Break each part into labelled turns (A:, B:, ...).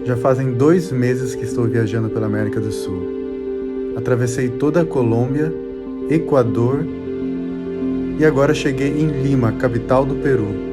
A: Já fazem 2 meses que estou viajando pela América do Sul. Atravessei toda a Colômbia, Equador e agora cheguei em Lima, capital do Peru.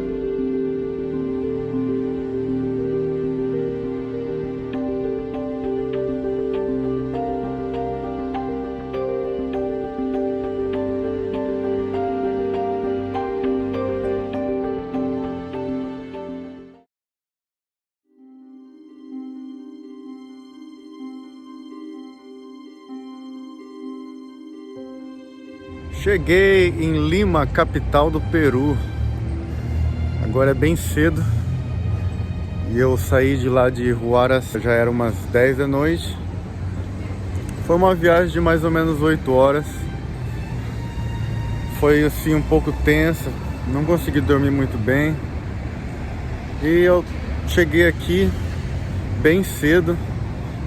A: Cheguei em Lima, capital do Peru. Agora é bem cedo e eu saí de lá de Huaraz, já era umas 10 da noite. Foi uma viagem de mais ou menos 8 horas. Foi assim um pouco tensa, não consegui dormir muito bem. E eu cheguei aqui bem cedo.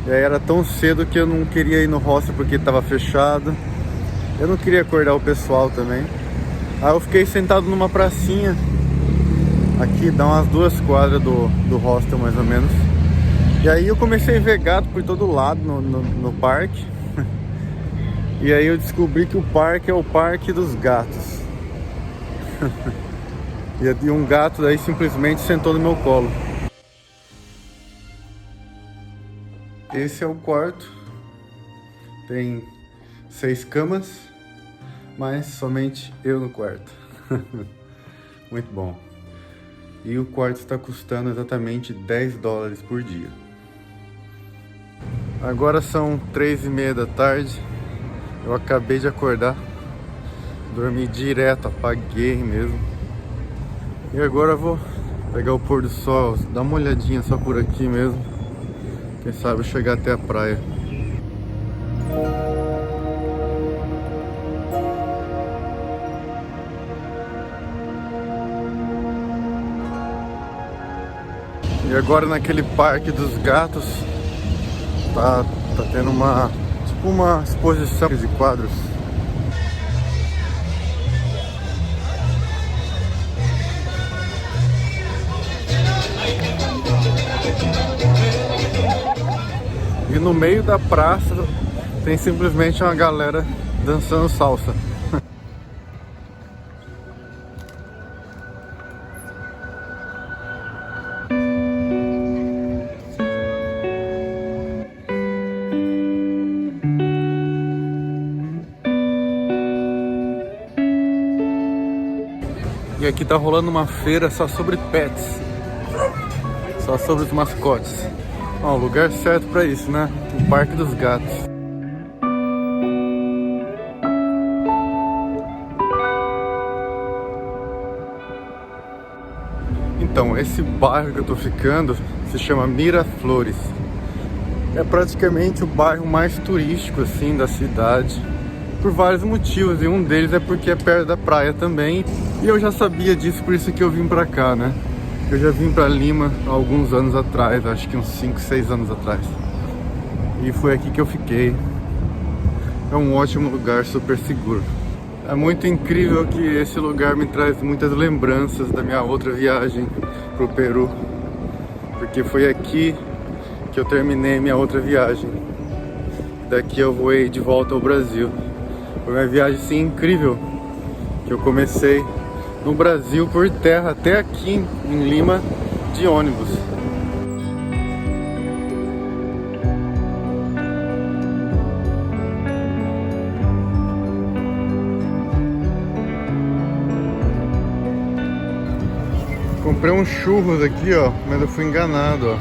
A: E aí era tão cedo que eu não queria ir no hostel porque estava fechado. Eu não queria acordar o pessoal também. Aí eu fiquei sentado numa pracinha. Aqui dá umas 2 quadras do hostel mais ou menos. E aí eu comecei a ver gato por todo lado no parque. E aí eu descobri que o parque é o parque dos gatos. E um gato daí simplesmente sentou no meu colo. Esse é o quarto. Tem 6 camas, mas somente eu no quarto. Muito bom. E o quarto está custando exatamente $10 por dia. Agora são 3:30 da tarde. Eu acabei de acordar. Dormi direto, apaguei mesmo. E agora eu vou pegar o pôr do sol, dar uma olhadinha só por aqui mesmo. Quem sabe eu chegar até a praia. E agora naquele parque dos gatos tá tendo uma exposição de quadros. E no meio da praça tem simplesmente uma galera dançando salsa. E aqui tá rolando uma feira só sobre pets, só sobre os mascotes. Ó, o lugar certo pra isso, né? O Parque dos Gatos. Então, esse bairro que eu tô ficando se chama Miraflores. É praticamente o bairro mais turístico assim da cidade, por vários motivos, e um deles é porque é perto da praia também. E eu já sabia disso, por isso que eu vim pra cá, né? Eu já vim pra Lima há alguns anos atrás, acho que uns 5, 6 anos atrás. E foi aqui que eu fiquei. É um ótimo lugar, super seguro. É muito incrível que esse lugar me traz muitas lembranças da minha outra viagem pro Peru. Porque foi aqui que eu terminei minha outra viagem. Daqui eu voei de volta ao Brasil. Foi uma viagem assim incrível, que eu comecei no Brasil por terra até aqui em Lima de ônibus. Comprei um churros aqui, ó, mas eu fui enganado, ó.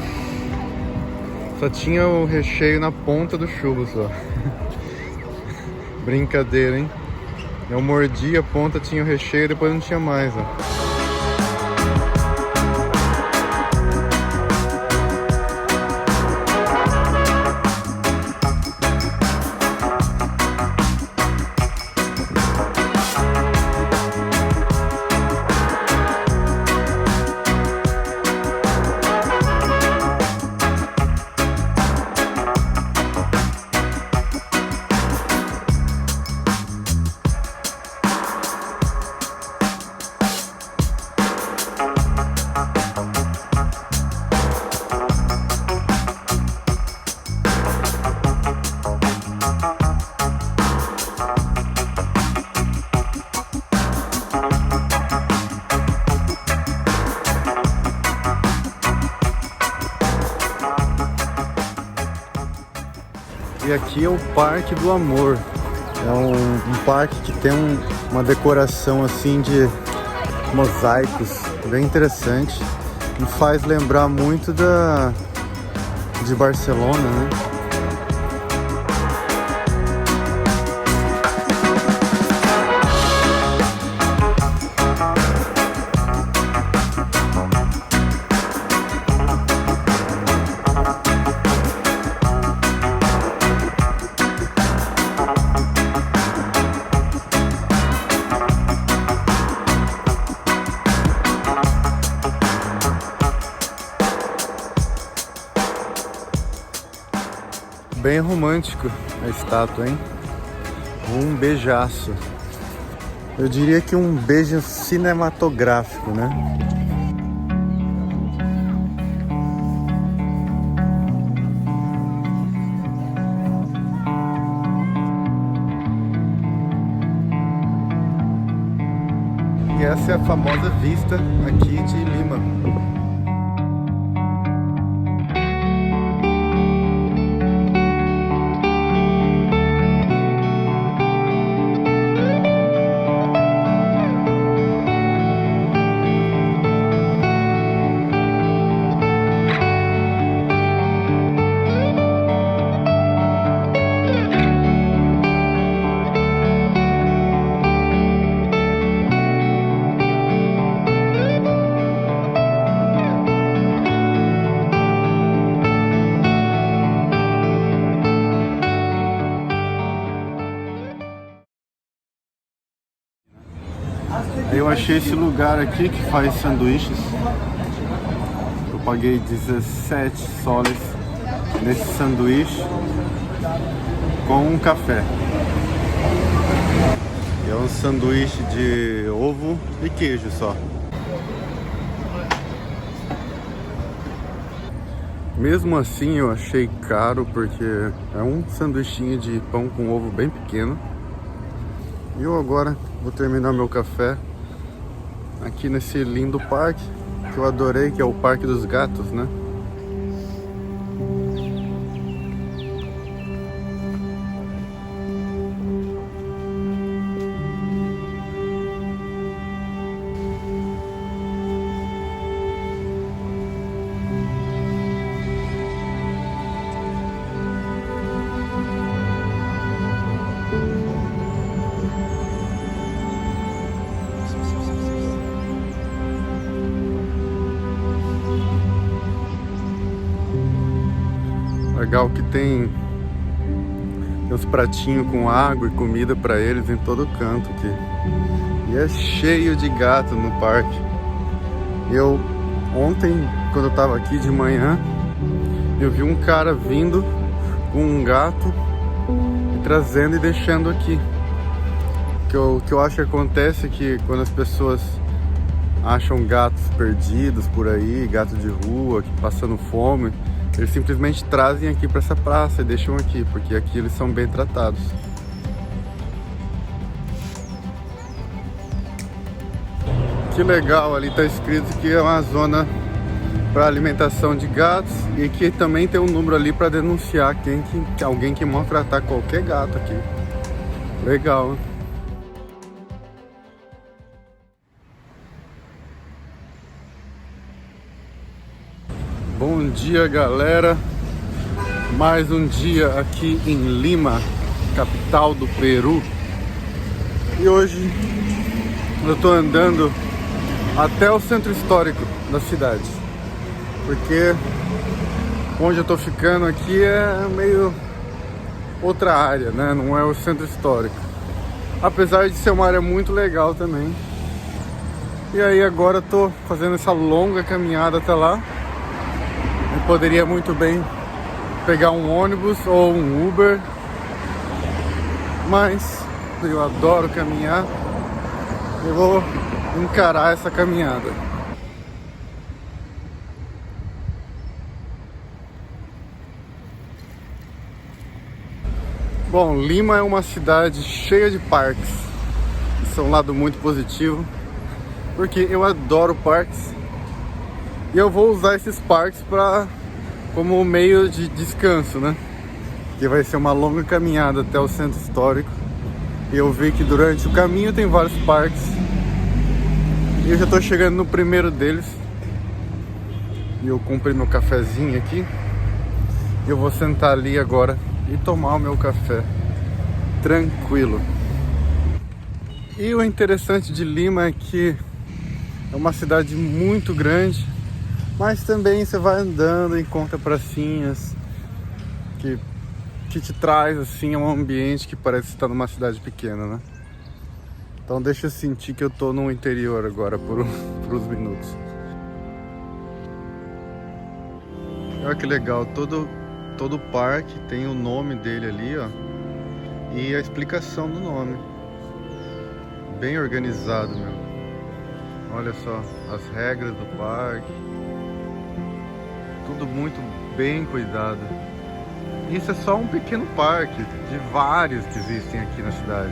A: Só tinha o recheio na ponta do churros, ó. Brincadeira, hein? Eu mordi a ponta, tinha o recheio e depois não tinha mais, ó. E aqui é o Parque do Amor. É um parque que tem uma decoração assim de mosaicos bem interessante. Me faz lembrar muito de Barcelona, né? Bem romântico a estátua, hein? Um beijaço. Eu diria que um beijo cinematográfico, né? E essa é a famosa vista aqui de Lima. Eu achei esse lugar aqui que faz sanduíches. Eu paguei 17 soles nesse sanduíche com um café. É um sanduíche de ovo e queijo só. Mesmo assim eu achei caro porque é um sanduichinho de pão com ovo bem pequeno. E eu agora vou terminar meu café aqui nesse lindo parque que eu adorei, que é o Parque dos Gatos, né? Legal que tem uns pratinhos com água e comida para eles em todo canto aqui. E é cheio de gato no parque. Ontem, quando eu tava aqui de manhã, eu vi um cara vindo com um gato e trazendo e deixando aqui. O que eu acho que acontece é que quando as pessoas acham gatos perdidos por aí, gato de rua, passando fome, eles simplesmente trazem aqui para essa praça e deixam aqui, porque aqui eles são bem tratados. Que legal, ali tá escrito que é uma zona para alimentação de gatos e que também tem um número ali para denunciar alguém que maltratar qualquer gato aqui. Legal, né? Bom dia, galera. Mais um dia aqui em Lima, capital do Peru. E hoje eu tô andando até o centro histórico da cidade, porque onde eu tô ficando aqui é meio outra área, né? Não é o centro histórico, apesar de ser uma área muito legal também. E aí agora eu tô fazendo essa longa caminhada até lá. Eu poderia muito bem pegar um ônibus ou um Uber, mas eu adoro caminhar. Eu vou encarar essa caminhada. Bom, Lima é uma cidade cheia de parques. Isso é um lado muito positivo, porque eu adoro parques. E eu vou usar esses parques como meio de descanso, né? que vai ser uma longa caminhada até o centro histórico. E eu vi que durante o caminho tem vários parques. E eu já tô chegando no primeiro deles. E eu comprei meu cafezinho aqui. E eu vou sentar ali agora e tomar o meu café tranquilo. E o interessante de Lima é que é uma cidade muito grande, mas também você vai andando e encontra pracinhas que te traz assim a um ambiente que parece estar numa cidade pequena, né? Então deixa eu sentir que eu tô no interior agora por uns minutos. Olha que legal, todo parque tem o nome dele ali, ó, e a explicação do nome. Bem organizado, meu. Olha só, as regras do parque. Tudo muito bem cuidado. Isso é só um pequeno parque de vários que existem aqui na cidade.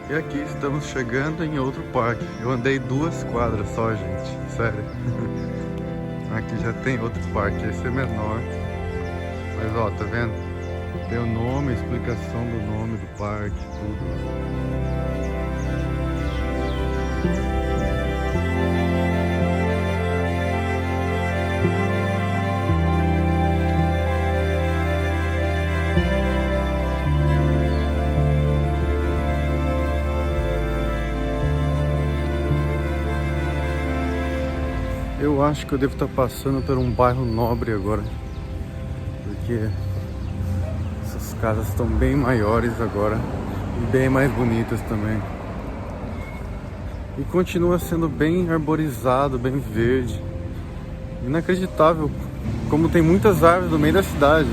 A: E aqui estamos chegando em outro parque. Eu andei 2 quadras só, gente. Sério. Aqui já tem outro parque. Esse é menor. Mas ó, tá vendo? Tem o nome, a explicação do nome do parque, tudo. Eu acho que eu devo estar passando por um bairro nobre agora, porque essas casas estão bem maiores agora e bem mais bonitas também. E continua sendo bem arborizado, bem verde. Inacreditável como tem muitas árvores no meio da cidade.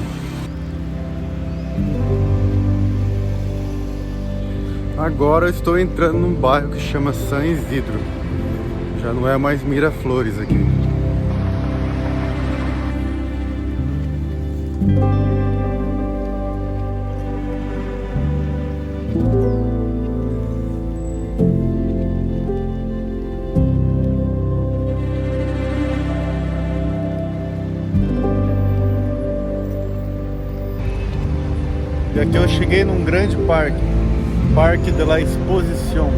A: Agora eu estou entrando num bairro que chama San Isidro. Já não é mais Miraflores aqui. E aqui eu cheguei num grande parque, Parque de la Exposición.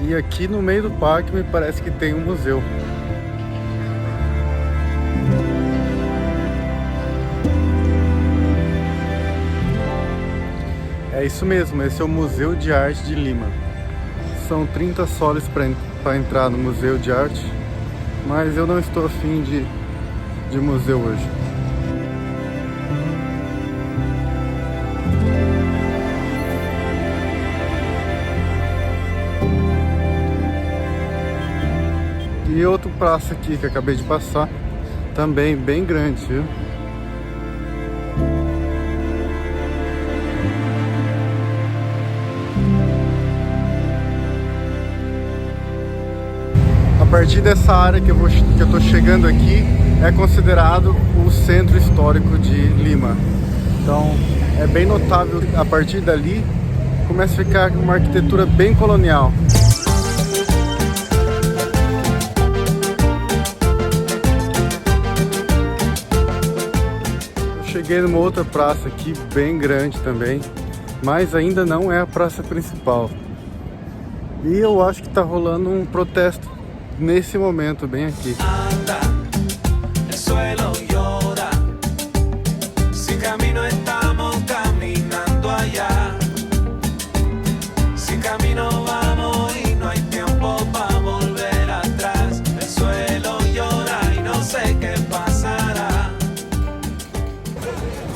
A: E aqui no meio do parque me parece que tem um museu. É isso mesmo, esse é o Museu de Arte de Lima. São 30 soles para entrar no Museu de Arte, mas eu não estou afim de museu hoje. E outro praça aqui que acabei de passar, também bem grande, viu? A partir dessa área que eu tô chegando aqui, é considerado o centro histórico de Lima. Então é bem notável, a partir dali começa a ficar uma arquitetura bem colonial. Cheguei numa outra praça aqui, bem grande também, mas ainda não é a praça principal. E eu acho que tá rolando um protesto nesse momento, bem aqui.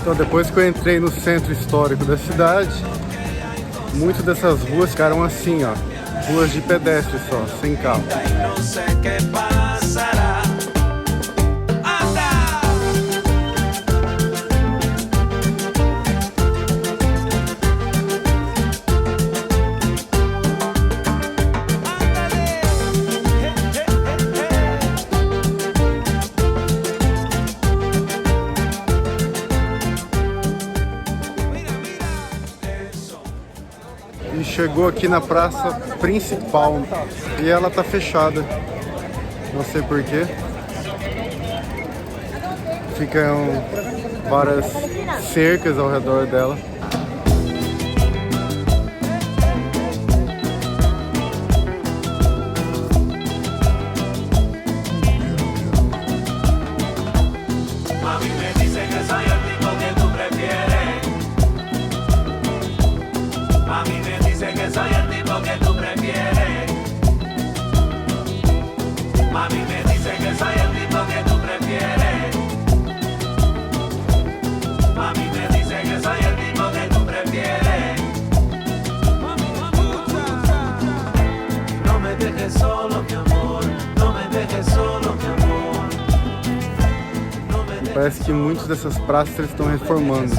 A: Então, depois que eu entrei no centro histórico da cidade, muitas dessas ruas ficaram assim, ó, ruas de pedestre só, sem carro. chegou aqui na praça principal e ela tá fechada. Não sei porquê. Ficam várias cercas ao redor dela. Parece que muitas dessas praças eles estão reformando.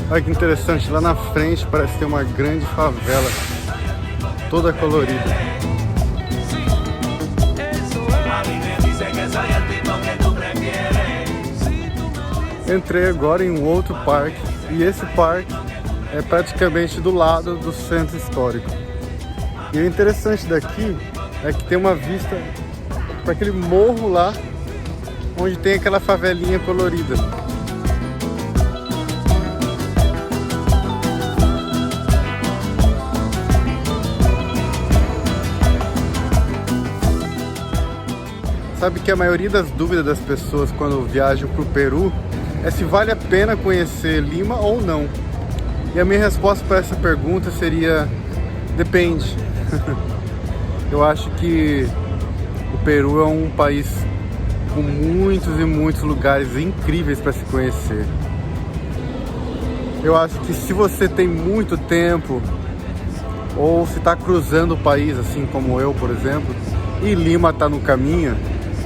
A: Olha que interessante, lá na frente parece ter uma grande favela, toda colorida. Entrei agora em um outro parque, e esse parque é praticamente do lado do centro histórico. E o interessante daqui é que tem uma vista para aquele morro lá, onde tem aquela favelinha colorida. Sabe que a maioria das dúvidas das pessoas quando viajam para o Peru é se vale a pena conhecer Lima ou não. E a minha resposta para essa pergunta seria: depende. Eu acho que o Peru é um país com muitos e muitos lugares incríveis para se conhecer. Eu acho que se você tem muito tempo, ou se está cruzando o país, assim como eu, por exemplo, e Lima está no caminho,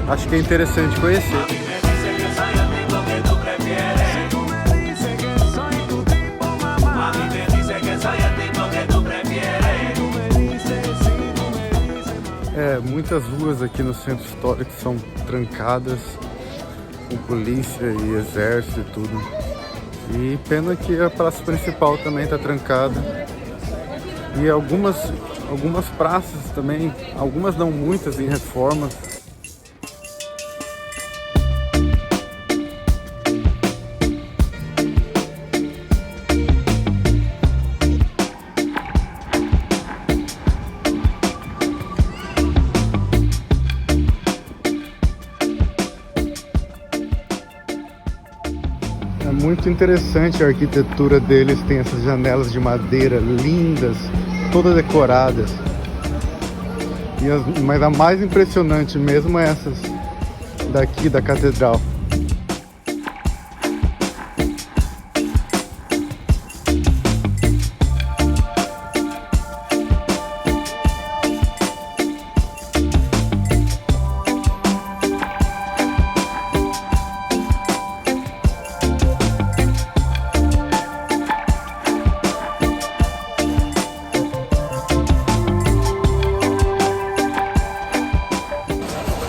A: acho que é interessante conhecer. Muitas ruas aqui no centro histórico são trancadas, com polícia e exército e tudo. E pena que a praça principal também está trancada. E algumas praças também, algumas não muitas, em reformas. É muito interessante a arquitetura deles, tem essas janelas de madeira lindas, todas decoradas. Mas a mais impressionante mesmo é essas daqui da catedral.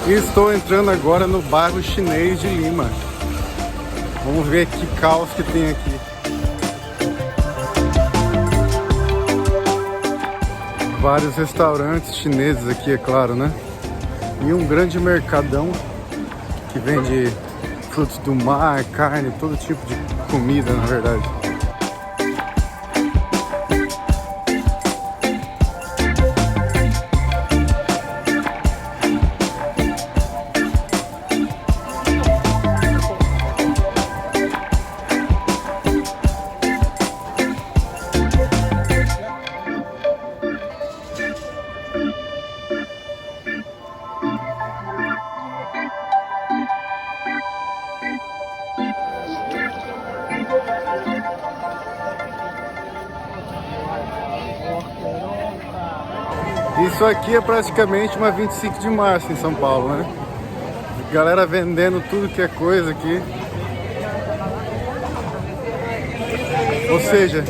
A: E estou entrando agora no bairro chinês de Lima. Vamos ver que caos que tem aqui. Vários restaurantes chineses aqui, é claro, né? E um grande mercadão que vende frutos do mar, carne, todo tipo de comida, na verdade. Isso aqui é praticamente uma 25 de março em São Paulo, né? Galera vendendo tudo que é coisa aqui. Ou seja,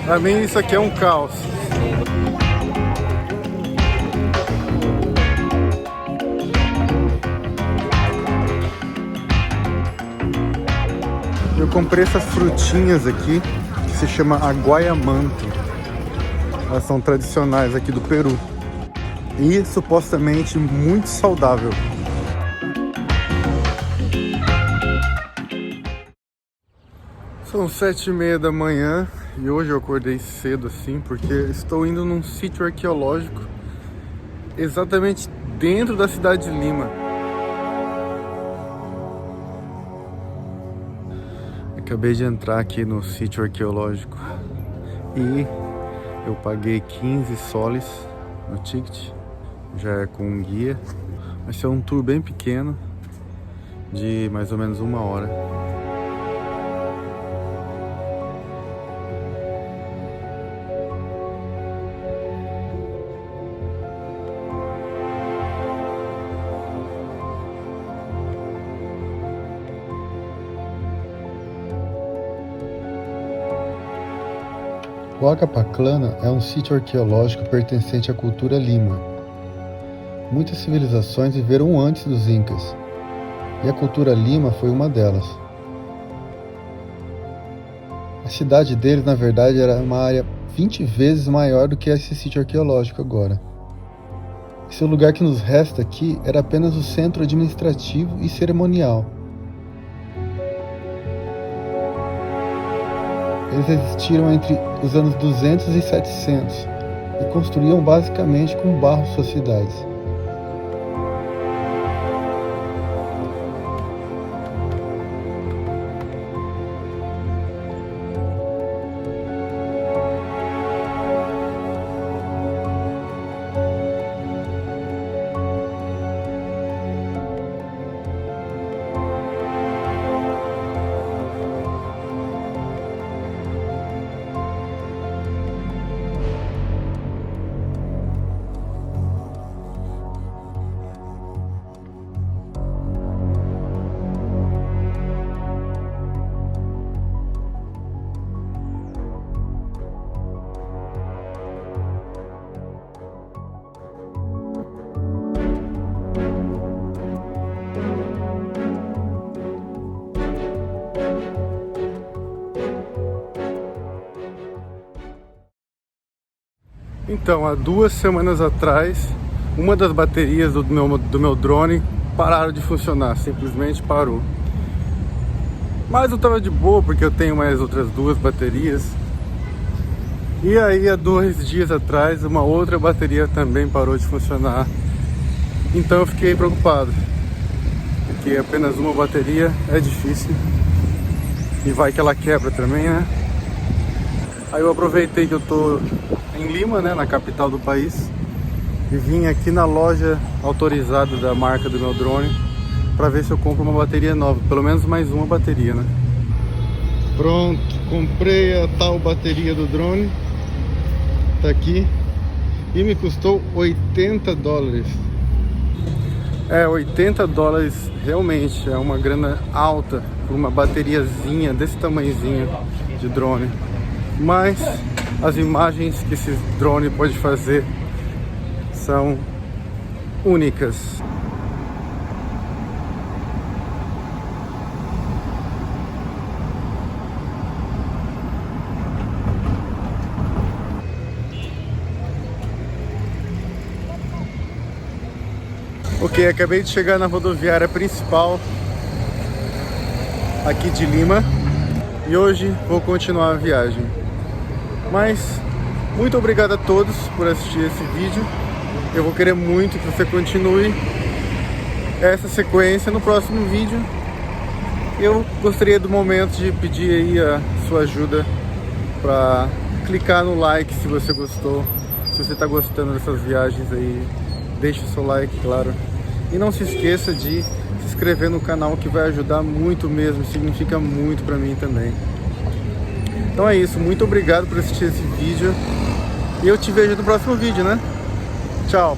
A: pra mim isso aqui é um caos. Eu comprei essas frutinhas aqui, que se chama aguaiamanto. Elas são tradicionais aqui do Peru. E supostamente muito saudável. São 7h30 da manhã e hoje eu acordei cedo assim, porque estou indo num sítio arqueológico exatamente dentro da cidade de Lima. Acabei de entrar aqui no sítio arqueológico e eu paguei 15 soles no ticket, já é com um guia. Vai ser um tour bem pequeno, de mais ou menos 1 hora. Huacapaclana é um sítio arqueológico pertencente à cultura Lima. Muitas civilizações viveram antes dos Incas, e a cultura Lima foi uma delas. A cidade deles, na verdade, era uma área 20 vezes maior do que esse sítio arqueológico agora. Esse lugar que nos resta aqui era apenas o centro administrativo e cerimonial. Eles existiram entre os anos 200 e 700 e construíam basicamente com barro suas cidades. Então, há 2 semanas atrás, uma das baterias do meu drone pararam de funcionar, simplesmente parou. Mas eu tava de boa, porque eu tenho mais outras 2 baterias. E aí, há 2 dias atrás, uma outra bateria também parou de funcionar. Então eu fiquei preocupado, porque apenas uma bateria é difícil. E vai que ela quebra também, né? Aí eu aproveitei que eu tô em Lima, né, na capital do país, e vim aqui na loja autorizada da marca do meu drone para ver se eu compro uma bateria nova, pelo menos mais uma bateria, né? Pronto, comprei a tal bateria do drone, tá aqui, e me custou $80. $80 realmente é uma grana alta por uma bateriazinha desse tamanhozinho de drone. Mas as imagens que esse drone pode fazer são únicas. Ok, acabei de chegar na rodoviária principal aqui de Lima e hoje vou continuar a viagem. Mas muito obrigado a todos por assistir esse vídeo. Eu vou querer muito que você continue essa sequência no próximo vídeo. Eu gostaria do momento de pedir aí a sua ajuda para clicar no like se você gostou. Se você está gostando dessas viagens aí, deixe o seu like, claro. E não se esqueça de se inscrever no canal, que vai ajudar muito mesmo, significa muito para mim também. Então é isso, muito obrigado por assistir esse vídeo e eu te vejo no próximo vídeo, né? Tchau!